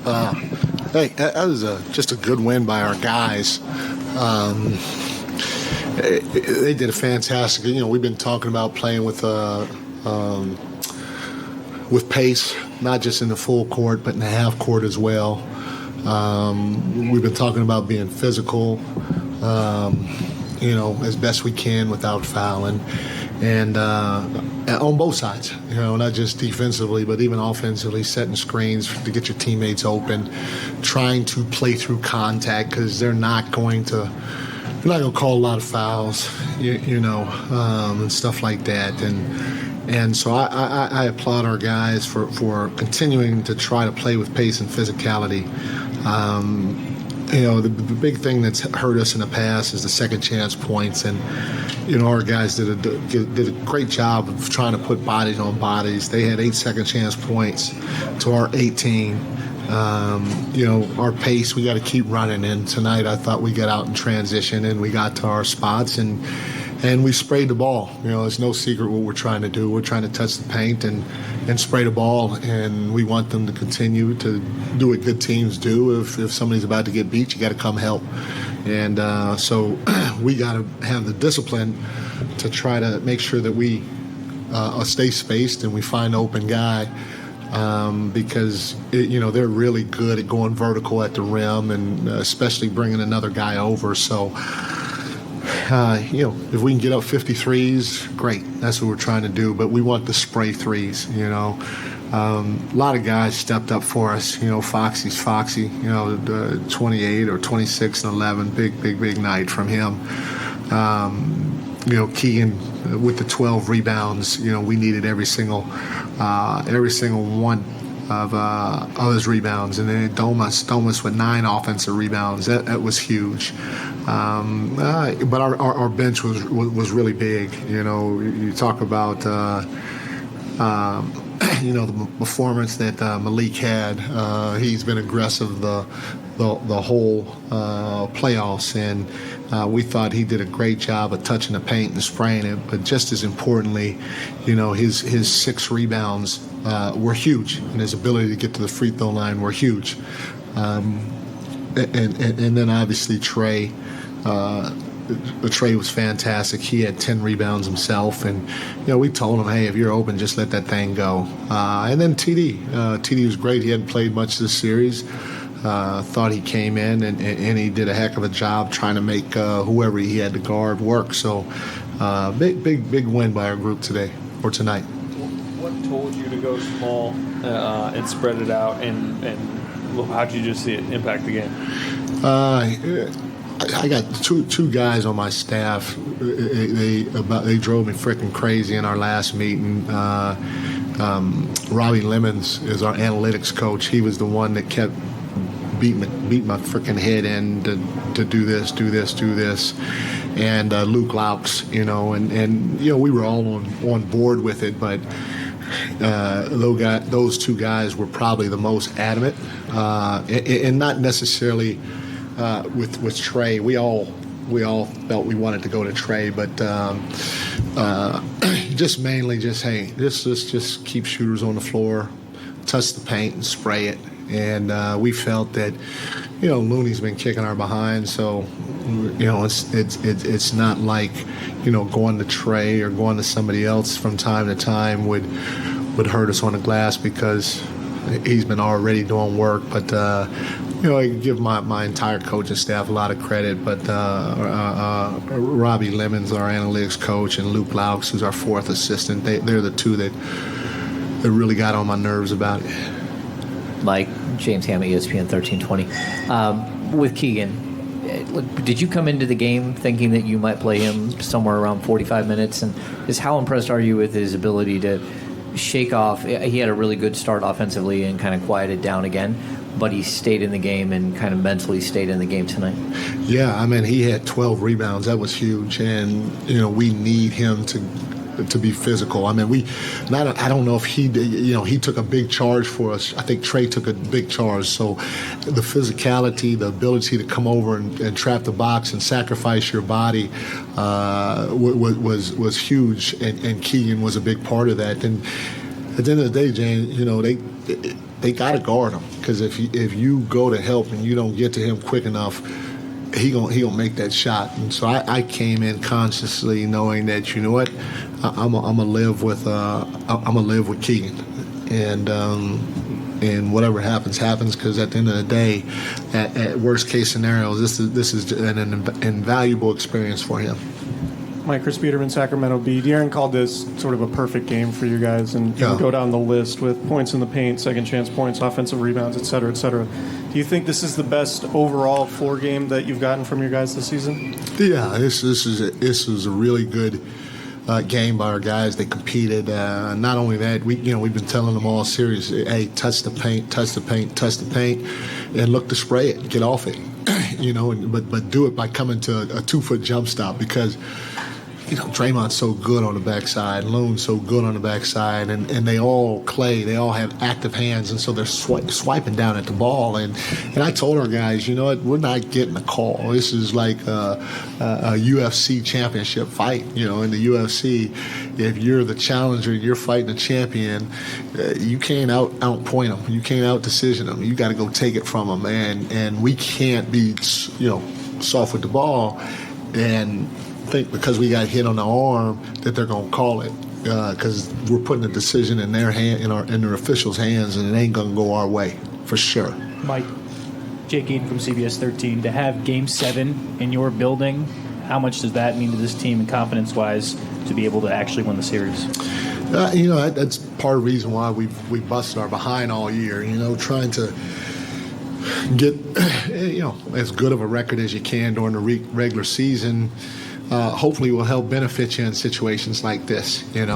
Hey, that was just a good win by our guys. They did a fantastic. We've been talking about playing with pace, not just in the full court, but in the half court as well. We've been talking about being physical, as best we can without fouling. And on both sides, not just defensively, but even offensively, setting screens to get your teammates open, trying to play through contact because they're not going to call a lot of fouls, and stuff like that. And so I applaud our guys for continuing to try to play with pace and physicality. The big thing that's hurt us in the past is the second chance points, and our guys did a great job of trying to put bodies on bodies. They had 8 second chance points to our 18. Our pace, we got to keep running. And tonight, I thought we got out in transition and we got to our spots and we sprayed the ball. It's no secret what we're trying to do. We're trying to touch the paint and spray the ball, and we want them to continue to do what good teams do. If somebody's about to get beat, you got to come help. And so we got to have the discipline to try to make sure that we stay spaced and we find an open guy. Because they're really good at going vertical at the rim and especially bringing another guy over. So, if we can get up 53s, great. That's what we're trying to do. But we want the spray threes, A lot of guys stepped up for us. Foxy's Foxy, the 28 or 26 and 11. Big night from him. Keegan with the 12 rebounds. We needed every single one of his rebounds, and then Domas with 9 offensive rebounds. That was huge. But our bench was really big. You talk about the performance that Malik had. He's been aggressive the whole playoffs, and we thought he did a great job of touching the paint and spraying it. But just as importantly, his 6 rebounds were huge, and his ability to get to the free throw line were huge. And then obviously Trey. Trey was fantastic. He had 10 rebounds himself, and we told him, hey, if you're open, just let that thing go. And then TD was great. He hadn't played much this series. Thought he came in and he did a heck of a job trying to make whoever he had to guard work. So big win by our group today or tonight. What told you to go small and spread it out, and how did you just see it impact the game? I got two guys on my staff. They drove me freaking crazy in our last meeting. Robbie Lemons is our analytics coach. He was the one that kept beat my freaking head in to do this. And Luke Laux, and we were all on board with it, but those 2 guys were probably the most adamant, and not necessarily with Trey. We all felt we wanted to go to Trey, but just mainly hey, let's just keep shooters on the floor, touch the paint and spray it. And we felt that, Looney's been kicking our behind, so it's not like going to Trey or going to somebody else from time to time would hurt us on the glass because he's been already doing work. But I give my entire coaching staff a lot of credit, but Robbie Lemons, our analytics coach, and Luke Laux, who's our 4th assistant, they're the 2 that really got on my nerves about it. Mike, James Ham at ESPN 1320. With Keegan, did you come into the game thinking that you might play him somewhere around 45 minutes? And just how impressed are you with his ability to shake off? He had a really good start offensively and kind of quieted down again, but he stayed in the game and kind of mentally stayed in the game tonight. Yeah, he had 12 rebounds. That was huge, and we need him to be physical. I don't know if he did, he took a big charge for us. I think Trey took a big charge. So the physicality, the ability to come over and trap the box and sacrifice your body was huge, and Keegan was a big part of that. And at the end of the day, James, they got to guard him, because if you go to help and you don't get to him quick enough, he gonna make that shot. And so I came in consciously knowing that, you know what, I'm gonna live with Keegan, and whatever happens, because at the end of the day, at worst case scenarios, this is an invaluable experience for him. Mike, Chris Peterman, Sacramento Bee. De'Aaron called this sort of a perfect game for you guys, and you can go down the list with points in the paint, second chance points, offensive rebounds, et cetera, et cetera. Do you think this is the best overall floor game that you've gotten from your guys this season? Yeah, this is a really good game by our guys. They competed. Not only that, we've been telling them all series, hey, touch the paint, touch the paint, touch the paint, and look to spray it, get off it. But do it by coming to a 2-foot jump stop, because Draymond's so good on the backside, Loon's so good on the backside, and they all have active hands, and so they're swiping down at the ball. And I told our guys, you know what, we're not getting a call. This is like a UFC championship fight. In the UFC, if you're the challenger, you're fighting a champion, you can't outpoint them, you can't out-decision them. You got to go take it from them, and we can't be soft with the ball and think because we got hit on the arm that they're going to call it, because we're putting the decision in their hand, in their officials' hands, and it ain't going to go our way for sure. Mike, Jake Eaton from CBS 13, to have Game 7 in your building, how much does that mean to this team and confidence-wise to be able to actually win the series? That's part of the reason why we busted our behind all year. Trying to get as good of a record as you can during the regular season. Hopefully will help benefit you in situations like this, and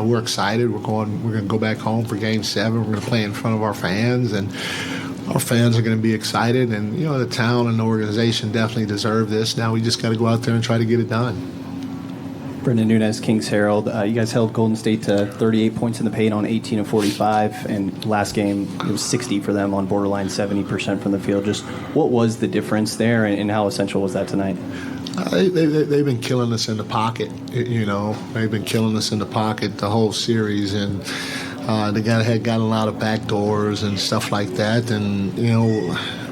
we're excited. We're going to go back home for Game 7. We're going to play in front of our fans, and our fans are going to be excited. And the town and the organization definitely deserve this. Now we just got to go out there and try to get it done. Brendan Nunes, Kings Herald. You guys held Golden State to 38 points in the paint on 18 of 45, and last game it was 60 for them on borderline 70% from the field. Just what was the difference there, and how essential was that tonight? They've been killing us in the pocket. They've been killing us in the pocket the whole series, and they had got a lot of backdoors and stuff like that. And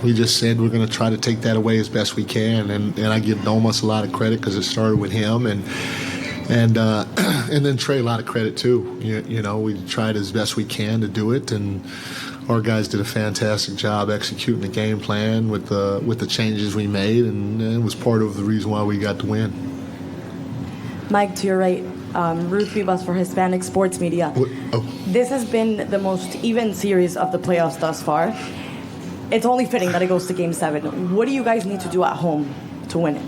we just said we're going to try to take that away as best we can. And I give Domas a lot of credit because it started with him, and then Trey a lot of credit too. We tried as best we can to do it, and our guys did a fantastic job executing the game plan with the changes we made, and it was part of the reason why we got the win. Mike, to your right, Ruth Vivas for Hispanic Sports Media. This has been the most even series of the playoffs thus far. It's only fitting that it goes to Game 7. What do you guys need to do at home to win it?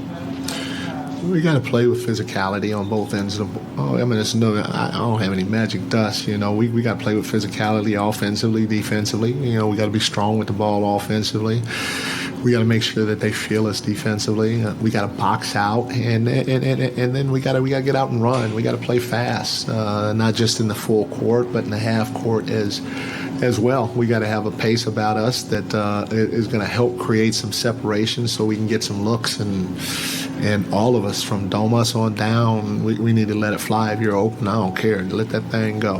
We got to play with physicality on both ends of the ball. I don't have any magic dust. We got to play with physicality offensively, defensively. We got to be strong with the ball offensively. We got to make sure that they feel us defensively. We got to box out, and then we got to get out and run. We got to play fast, not just in the full court, but in the half court as well. We got to have a pace about us that is going to help create some separation so we can get some looks, and all of us from Domas on down, we need to let it fly. If you're open, I don't care. Let that thing go.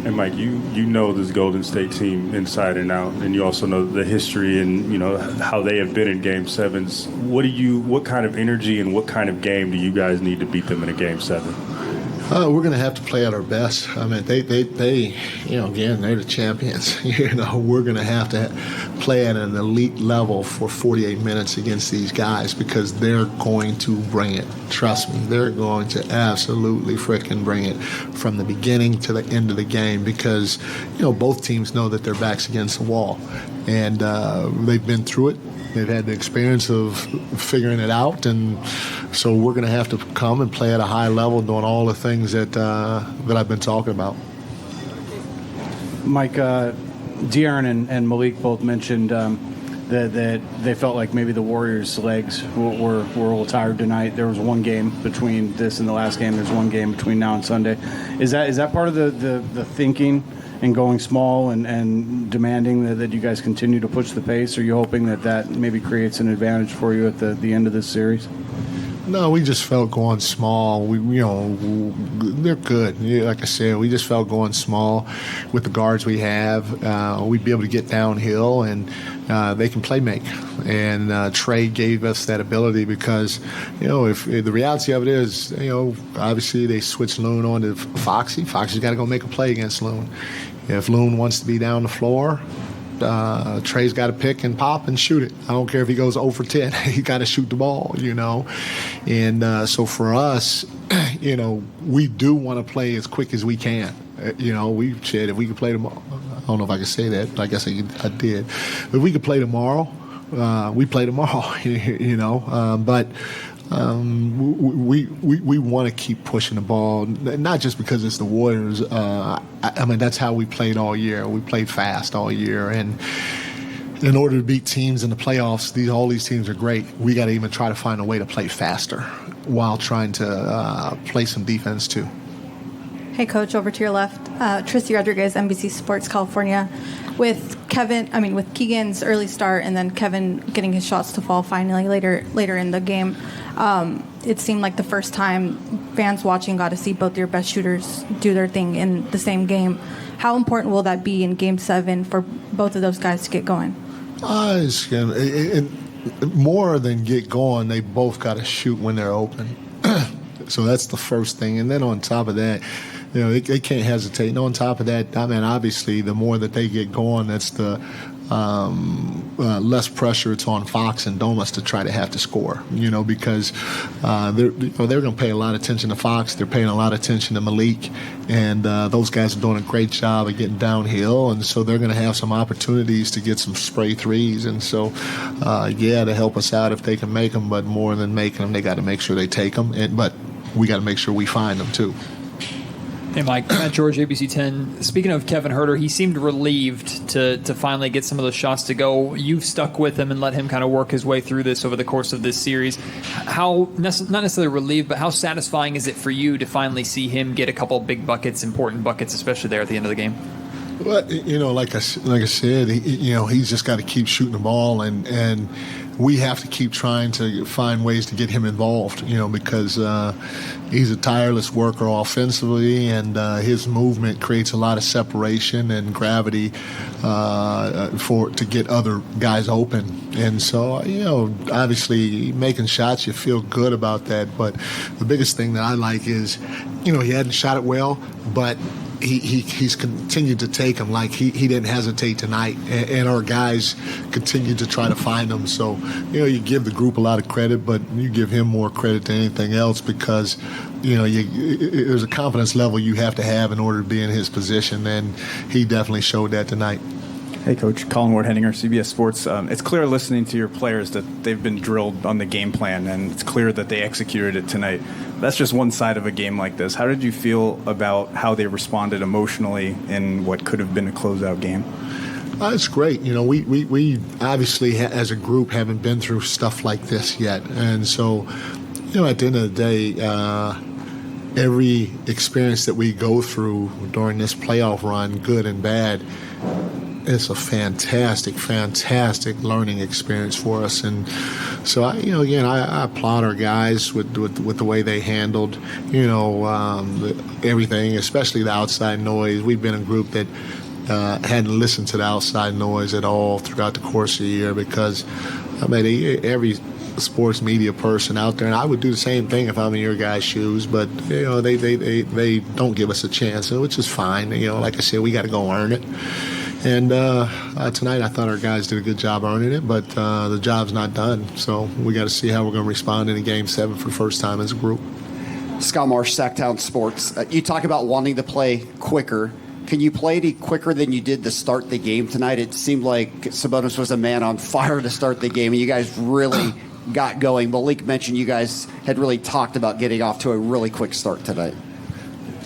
And Mike, you know this Golden State team inside and out, and you also know the history and how they have been in Game 7s. What kind of energy and what kind of game do you guys need to beat them in a Game 7? We're going to have to play at our best. I mean, they again, they're the champions. We're going to have to play at an elite level for 48 minutes against these guys, because they're going to bring it. Trust me, they're going to absolutely freaking bring it from the beginning to the end of the game, because both teams know that their back's against the wall, and they've been through it. They've had the experience of figuring it out, and so we're going to have to come and play at a high level, doing all the things that I've been talking about. Mike, De'Aaron and Malik both mentioned that they felt like maybe the Warriors' legs were a little tired tonight. There was one game between this and the last game. There's one game between now and Sunday. Is that part of the thinking and going small and demanding that you guys continue to push the pace? Are you hoping that maybe creates an advantage for you at the end of this series? No, we just felt going small. They're good. Yeah, like I said, we just felt going small with the guards we have. We'd be able to get downhill, and they can play make. And Trey gave us that ability because, if the reality of it is, obviously they switched Loon on to Foxy. Foxy's got to go make a play against Loon. If Loon wants to be down the floor, Trey's got to pick and pop and shoot it. I don't care if he goes 0 for 10. He got to shoot the ball, And so for us, we do want to play as quick as we can. We said if we could play tomorrow. I don't know if I can say that, but I guess I did. If we could play tomorrow, we play tomorrow, But we want to keep pushing the ball, not just because it's the Warriors. That's how we played all year. We played fast all year, and in order to beat teams in the playoffs, all these teams are great. We got to even try to find a way to play faster while trying to play some defense too. Hey, Coach, over to your left. Tristy Rodriguez, NBC Sports California. With Keegan's early start and then Kevin getting his shots to fall finally later in the game, it seemed like the first time fans watching got to see both your best shooters do their thing in the same game. How important will that be in Game 7 for both of those guys to get going? More than get going, they both got to shoot when they're open. So that's the first thing. And then on top of that, they can't hesitate. And on top of that, obviously, the more that they get going, that's the less pressure it's on Fox and Doman to try to have to score. Because they're going to pay a lot of attention to Fox. They're paying a lot of attention to Malik, and those guys are doing a great job of getting downhill. And so they're going to have some opportunities to get some spray threes. And so, to help us out if they can make them, but more than making them, they got to make sure they take them. But we got to make sure we find them too. Hey, Mike. Matt George, ABC 10. Speaking of Kevin Huerter, he seemed relieved to finally get some of those shots to go. You've stuck with him and let him kind of work his way through this over the course of this series. How, not necessarily relieved, but how satisfying is it for you to finally see him get a couple of big buckets, important buckets, especially there at the end of the game? Well, like I said, he's just got to keep shooting the ball, and we have to keep trying to find ways to get him involved, because he's a tireless worker offensively, and his movement creates a lot of separation and gravity to get other guys open. And so, obviously making shots, you feel good about that. But the biggest thing that I like is, he hadn't shot it well, but he's continued to take them. Like he didn't hesitate tonight, and our guys continued to try to find them. So you give the group a lot of credit, but you give him more credit than anything else because there's a confidence level you have to have in order to be in his position, and he definitely showed that tonight. Hey, Coach. Colin Ward-Henninger, CBS Sports. It's clear listening to your players that they've been drilled on the game plan, and it's clear that they executed it tonight. That's just one side of a game like this. How did you feel about how they responded emotionally in what could have been a closeout game? It's great. We obviously, as a group, haven't been through stuff like this yet. And so, at the end of the day, every experience that we go through during this playoff run, good and bad, it's a fantastic learning experience for us. And so, I applaud our guys with the way they handled, everything, especially the outside noise. We've been a group that hadn't listened to the outside noise at all throughout the course of the year because, every sports media person out there, and I would do the same thing if I'm in your guys' shoes, but, they don't give us a chance, which is fine. Like I said, we got to go earn it. And tonight I thought our guys did a good job earning it, but the job's not done. So we got to see how we're going to respond in Game 7 for the first time as a group. Scott Marsh, Sacktown Sports. You talk about wanting to play quicker. Can you play any quicker than you did to start the game tonight? It seemed like Sabonis was a man on fire to start the game, and you guys really got going. Malik mentioned you guys had really talked about getting off to a really quick start tonight.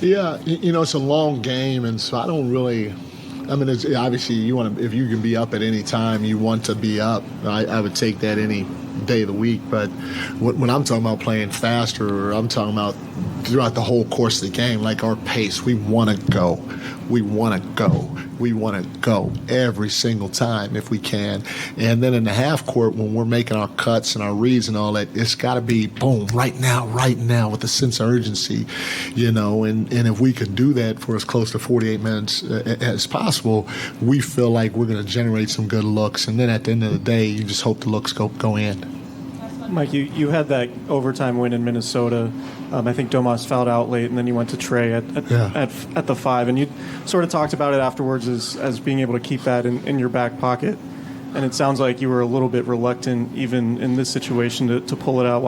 Yeah, it's a long game, and so I don't really – it's, obviously, if you can be up at any time, you want to be up. I would take that any day of the week. But when I'm talking about playing faster, or I'm talking about throughout the whole course of the game, like our pace. We want to go. We want to go. We want to go every single time if we can. And then in the half court, when we're making our cuts and our reads and all that, it's got to be boom, right now with a sense of urgency, and if we could do that for as close to 48 minutes as possible, we feel like we're going to generate some good looks. And then at the end of the day, you just hope the looks go in. Mike, you had that overtime win in Minnesota. I think Domas fouled out late, and then you went to Trey at the 5, and you sort of talked about it afterwards as being able to keep that in your back pocket. And it sounds like you were a little bit reluctant, even in this situation, to pull it out.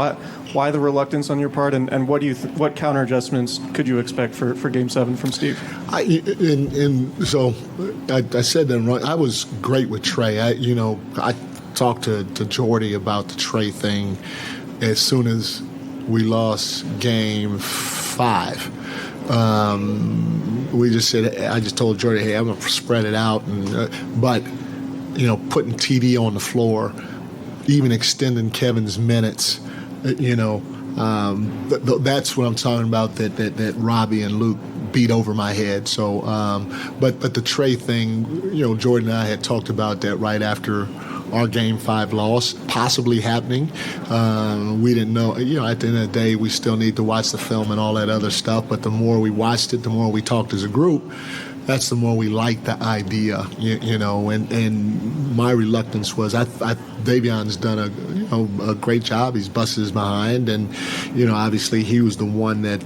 Why the reluctance on your part, and what counter adjustments could you expect for Game 7 from Steve? I said that wrong. I was great with Trey. I talked to Jordy about the Trey thing as soon as we lost Game 5. We just said, I just told Jordy, hey, I'm going to spread it out, but putting TD on the floor, even extending Kevin's minutes, that's what I'm talking about. That Robbie and Luke beat over my head. So, but the Trey thing, Jordan and I had talked about that right after our Game 5 loss, possibly happening. We didn't know. At the end of the day, we still need to watch the film and all that other stuff. But the more we watched it, the more we talked as a group, that's the more we liked the idea, and my reluctance was Davion's done a great job. He's busted his behind, and obviously he was the one that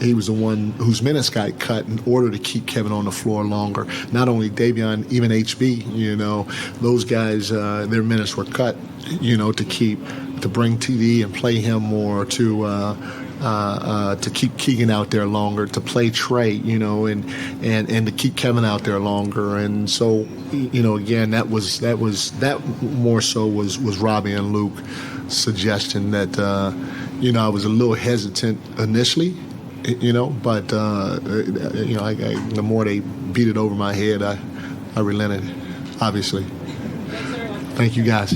he was the one whose minutes got cut in order to keep Kevin on the floor longer. Not only Davion, even HB, those guys, their minutes were cut, to bring TD and play him more, to keep Keegan out there longer, to play Trey, and to keep Kevin out there longer. And so, again, that more so was Robbie and Luke's suggestion that, I was a little hesitant initially, but, the more they beat it over my head, I relented, obviously. Thank you, guys.